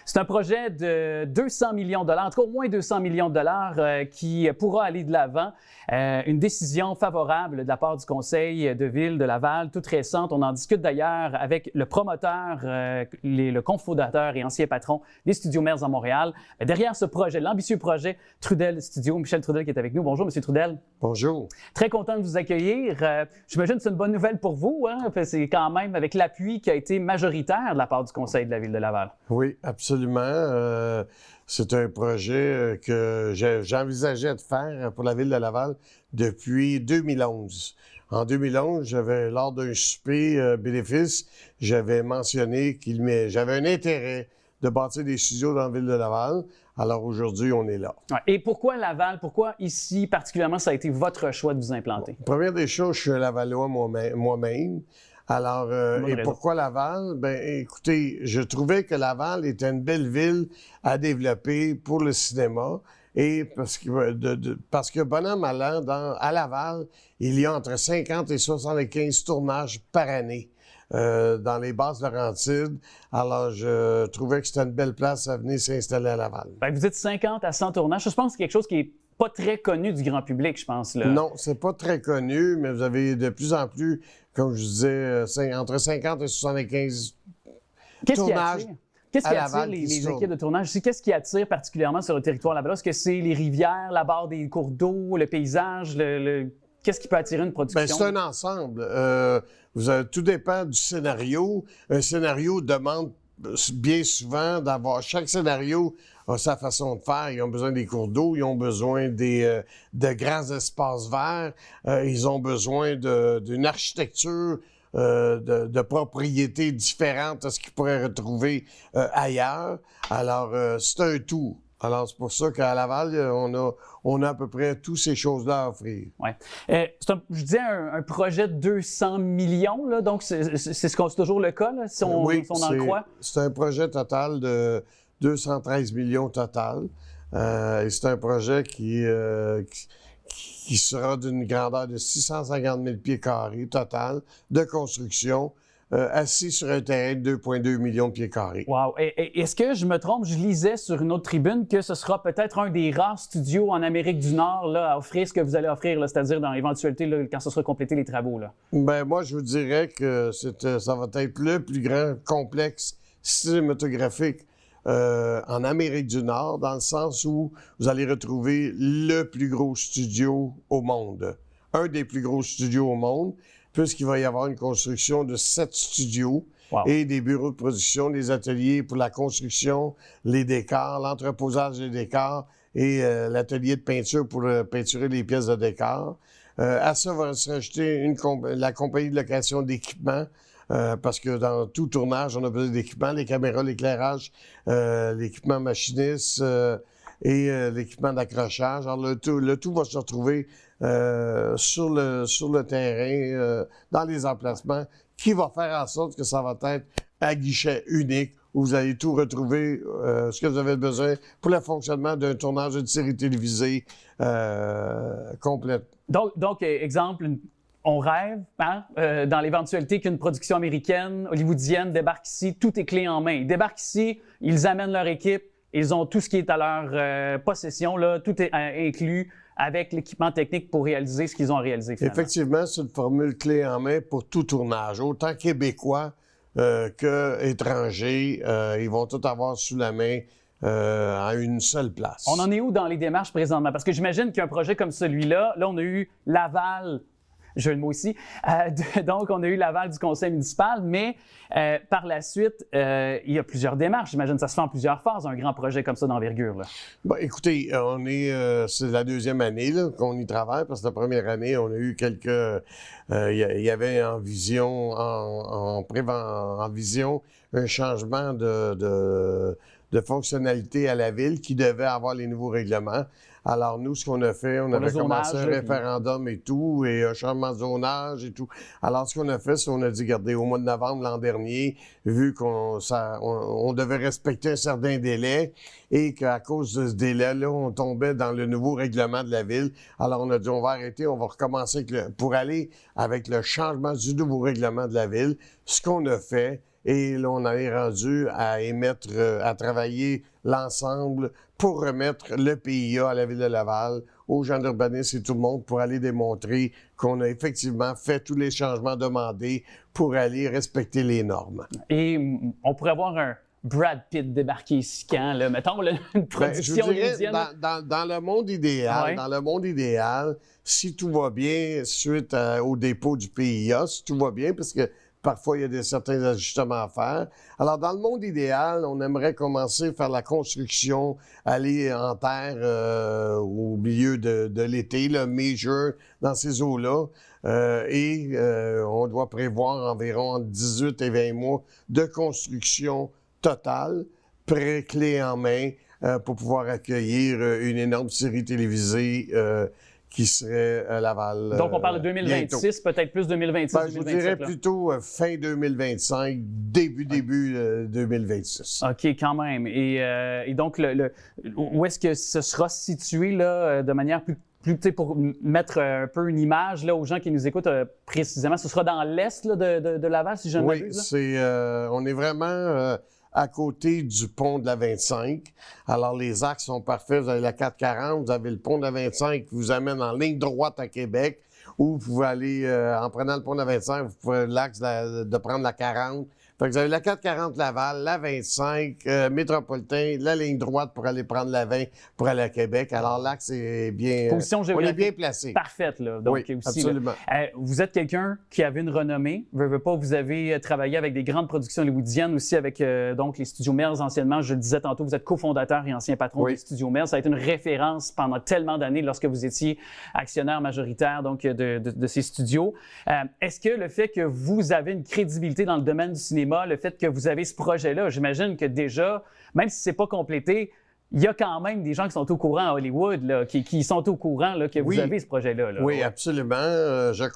C'est un projet de 200 millions de dollars, en tout cas au moins 200 millions de dollars qui pourra aller de l'avant. Une décision favorable de la part du Conseil de ville de Laval, toute récente. On en discute d'ailleurs avec le promoteur, le cofondateur et ancien patron des Studios Mers à Montréal. Derrière ce projet, l'ambitieux projet Trudel Studio, Michel Trudel qui est avec nous. Bonjour, Monsieur Trudel. Bonjour. Très content de vous accueillir. J'imagine que c'est une bonne nouvelle pour vous. Hein? C'est quand même avec l'appui qui a été majoritaire de la part du Conseil de la ville de Laval. Oui, absolument. C'est un projet que j'envisageais de faire pour la ville de Laval depuis 2011. En 2011, lors d'un souper bénéfice, j'avais mentionné j'avais un intérêt de bâtir des studios dans la ville de Laval. Alors aujourd'hui, on est là. Ouais. Et pourquoi Laval? Pourquoi ici, particulièrement, ça a été votre choix de vous implanter? Bon, première des choses, je suis un Lavallois moi-même. Alors, et pourquoi Laval? Ben, écoutez, je trouvais que Laval était une belle ville à développer pour le cinéma. Et parce que bon an, mal an, à Laval, il y a entre 50 et 75 tournages par année dans les Basses-Laurentides. Alors, je trouvais que c'était une belle place à venir s'installer à Laval. Ben, vous dites 50 à 100 tournages. Je pense que c'est quelque chose qui est pas très connu du grand public, je pense. Là. Non, c'est pas très connu, mais vous avez de plus en plus, comme je disais, entre 50 et 75 tournages. Qu'est-ce qui attire les équipes de tournage ici? Qu'est-ce qui attire particulièrement sur le territoire là-bas? Est-ce que c'est les rivières, la barre des cours d'eau, le paysage? Qu'est-ce qui peut attirer une production? Bien, c'est un ensemble. Tout dépend du scénario. Un scénario demande bien souvent d'avoir... Chaque scénario a sa façon de faire. Ils ont besoin des cours d'eau, ils ont besoin de grands espaces verts, ils ont besoin d'une architecture de propriétés différentes à ce qu'ils pourraient retrouver ailleurs. Alors, c'est un tout. Alors, c'est pour ça qu'à Laval, on a à peu près toutes ces choses-là à offrir. Oui. Je disais un projet de 200 millions, là, donc c'est toujours le cas, là, si on en croit? C'est un projet total de 213 millions total. Et c'est un projet qui sera d'une grandeur de 650 000 pieds carrés total de construction, assis sur un terrain de 2,2 millions de pieds carrés. Wow! Est-ce que je me trompe? Je lisais sur une autre tribune que ce sera peut-être un des rares studios en Amérique du Nord là, à offrir ce que vous allez offrir, là, c'est-à-dire dans l'éventualité là, quand ce sera complété les travaux. Là. Bien, moi, je vous dirais que ça va être le plus grand complexe cinématographique en Amérique du Nord, dans le sens où vous allez retrouver le plus gros studio au monde. Un des plus gros studios au monde, puisqu'il va y avoir une construction de 7 studios et des bureaux de production, des ateliers pour la construction, les décors, l'entreposage des décors et l'atelier de peinture pour peinturer les pièces de décor. À ça va se rajouter la compagnie de location d'équipements, parce que dans tout tournage, on a besoin d'équipements, les caméras, l'éclairage, l'équipement machiniste et l'équipement d'accrochage. Alors, le tout va se retrouver sur le terrain, dans les emplacements, qui va faire en sorte que ça va être à guichet unique, où vous allez tout retrouver, ce que vous avez besoin pour le fonctionnement d'un tournage d'une série télévisée complète. Donc exemple, on rêve, hein, dans l'éventualité qu'une production américaine, hollywoodienne débarque ici, tout est clé en main. Ils débarquent ici, ils amènent leur équipe, ils ont tout ce qui est à leur possession, là, tout est inclus avec l'équipement technique pour réaliser ce qu'ils ont réalisé finalement. Effectivement, c'est une formule clé en main pour tout tournage, autant québécois qu'étrangers. Ils vont tout avoir sous la main à une seule place. On en est où dans les démarches présentement? Parce que j'imagine qu'un projet comme celui-là, là, on a eu Laval, jeu de mots ici, donc on a eu Laval du conseil municipal, mais par la suite, il y a plusieurs démarches. J'imagine ça se fait en plusieurs phases, un grand projet comme ça d'envergure. Bon, écoutez, c'est la deuxième année là, qu'on y travaille, parce que la première année, on a eu il y avait en vision, en vision, un changement de fonctionnalité à la ville qui devait avoir les nouveaux règlements. Alors, nous, ce qu'on a fait, on avait commencé un référendum et tout, et un changement de zonage et tout. Alors, ce qu'on a fait, c'est qu'on a dit, regardez, au mois de novembre l'an dernier, vu qu'on devait respecter un certain délai et qu'à cause de ce délai-là, on tombait dans le nouveau règlement de la ville. Alors, on a dit, on va arrêter, on va recommencer pour aller avec le changement du nouveau règlement de la ville. ce qu'on a fait. Et là, on en est rendu à émettre, à travailler l'ensemble pour remettre le PIA à la Ville de Laval, aux gens d'urbanisme et tout le monde pour aller démontrer qu'on a effectivement fait tous les changements demandés pour aller respecter les normes. Et on pourrait avoir un Brad Pitt débarquer ici quand, là, mettons, là, une production je dirais, hollywoodienne. dans le monde idéal, dans le monde idéal, si tout va bien suite au dépôt du PIA, si tout va bien, parce que parfois, il y a certains ajustements à faire. Alors, dans le monde idéal, on aimerait commencer à faire la construction, aller en terre au milieu de l'été, le mai-juin, dans ces eaux-là. On doit prévoir environ entre 18 et 20 mois de construction totale, prêt, clé en main, pour pouvoir accueillir une énorme série télévisée qui serait à Laval. Donc, on parle de 2026, peut-être plus 2026, je 2027. vous dirais plutôt fin 2025, début 2026. OK, quand même. Et donc, où est-ce que ce sera situé là, de manière plus pour mettre un peu une image là, aux gens qui nous écoutent précisément? Ce sera dans l'est là, de Laval, si je ne m'abuse? Oui, on est vraiment à côté du pont de la 25. Alors, les axes sont parfaits. Vous avez la 440, vous avez le pont de la 25 qui vous amène en ligne droite à Québec, ou vous pouvez aller, en prenant le pont de la 25, vous pouvez l'axe de prendre la 40. Fait que vous avez la 440 Laval, la 25 métropolitain, la ligne droite pour aller prendre la 20 pour aller à Québec. Alors, l'axe est bien, on est bien placé. Parfaite, là. Donc, oui, aussi, absolument. Là, vous êtes quelqu'un qui avait une renommée. Veux pas, vous avez travaillé avec des grandes productions hollywoodiennes, aussi avec donc les Studios Merz anciennement. Je le disais tantôt, vous êtes cofondateur et ancien patron des Studios Merz. Ça a été une référence pendant tellement d'années lorsque vous étiez actionnaire majoritaire donc, de ces studios. Est-ce que le fait que vous avez une crédibilité dans le domaine du cinéma, le fait que vous avez ce projet-là, j'imagine que déjà, même si c'est pas complété, il y a quand même des gens qui sont au courant à Hollywood, là, qui sont au courant là, que vous avez ce projet-là. Là. Oui, absolument. Je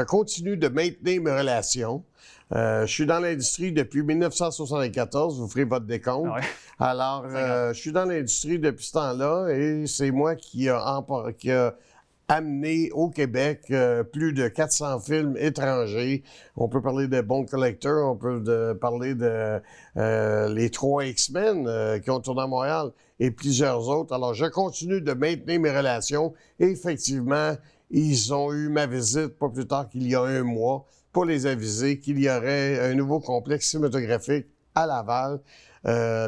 continue de maintenir mes relations. Je suis dans l'industrie depuis 1974, vous ferez votre décompte. Ah ouais. Alors, je suis dans l'industrie depuis ce temps-là et c'est moi qui a amené au Québec plus de 400 films étrangers. On peut parler de Bone Collector, on peut parler de les 3 X-Men qui ont tourné à Montréal et plusieurs autres. Alors, je continue de maintenir mes relations et effectivement, ils ont eu ma visite pas plus tard qu'il y a un mois pour les aviser qu'il y aurait un nouveau complexe cinématographique à Laval.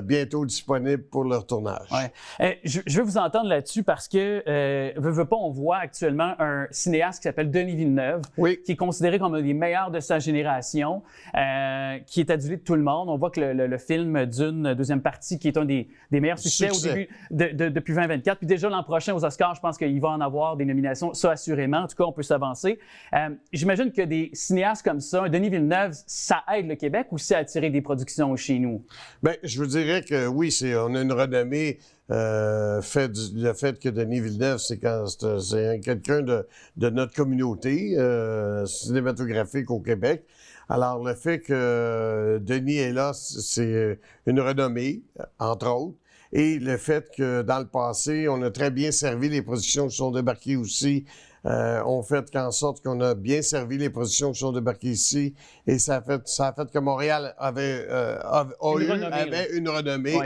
Bientôt disponible pour leur tournage. Ouais. Je veux vous entendre là-dessus parce que, veux pas, on voit actuellement un cinéaste qui s'appelle Denis Villeneuve, qui est considéré comme un des meilleurs de sa génération, qui est adulé de tout le monde. On voit que le film d'une deuxième partie, qui est un des meilleurs succès au début depuis 2024. Puis déjà l'an prochain aux Oscars, je pense qu'il va en avoir des nominations, ça assurément. En tout cas, on peut s'avancer. J'imagine que des cinéastes comme ça, un Denis Villeneuve, ça aide le Québec ou c'est attirer des productions chez nous? Bien, je vous dirais que oui, on a une renommée. Le fait que Denis Villeneuve, c'est quelqu'un de notre communauté cinématographique au Québec. Alors, le fait que Denis est là, c'est une renommée, entre autres. Et le fait que, dans le passé, on a très bien servi les productions qui sont débarquées aussi, ont fait qu'en sorte qu'on a bien servi les productions qui sont débarquées ici. Et ça a fait que Montréal avait une renommée.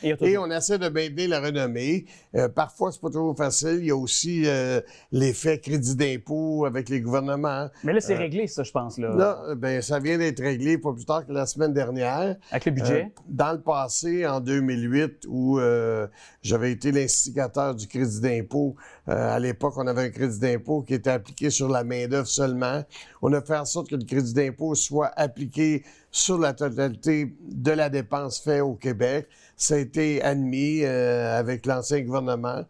Oui. Et on essaie de maintenir la renommée. Parfois, c'est pas toujours facile. Il y a aussi l'effet crédit d'impôt avec les gouvernements. Mais là, c'est réglé, ça, je pense. Là, bien, ça vient d'être réglé pas plus tard que la semaine dernière. Avec le budget? Dans le passé, en 2008, où j'avais été l'instigateur du crédit d'impôt, à l'époque, on avait un crédit d'impôt qui était appliqué sur la main-d'œuvre seulement. On a fait en sorte que le crédit d'impôt soit appliqué sur la totalité de la dépense faite au Québec. Ça a été admis avec l'ancien gouvernement.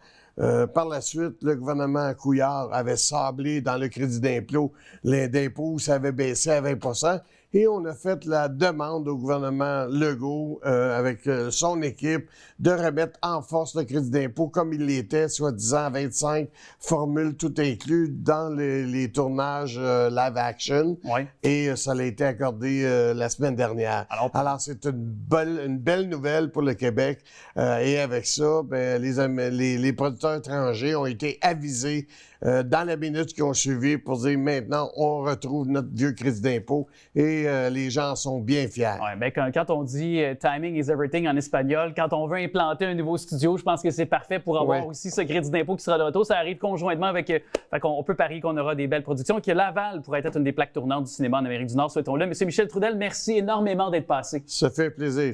Par la suite, le gouvernement Couillard avait sablé dans le crédit d'impôt. L'impôt, ça avait baissé à 20 %. Et on a fait la demande au gouvernement Legault, avec son équipe, de remettre en force le crédit d'impôt comme il l'était, soi-disant 25 formules tout inclus dans les tournages live action. Oui. Et ça a été accordé la semaine dernière. Alors c'est une belle nouvelle pour le Québec. Et avec ça, ben, les producteurs étrangers ont été avisés dans la minute qui ont suivi pour dire maintenant, on retrouve notre vieux crédit d'impôt et les gens sont bien fiers. Ouais, ben quand on dit timing is everything en espagnol, quand on veut implanter un nouveau studio, je pense que c'est parfait pour avoir aussi ce crédit d'impôt qui sera de retour. Ça arrive conjointement avec. Fait qu'on peut parier qu'on aura des belles productions, que Laval pourrait être une des plaques tournantes du cinéma en Amérique du Nord, souhaitons-le. Monsieur Michel Trudel, merci énormément d'être passé. Ça fait plaisir.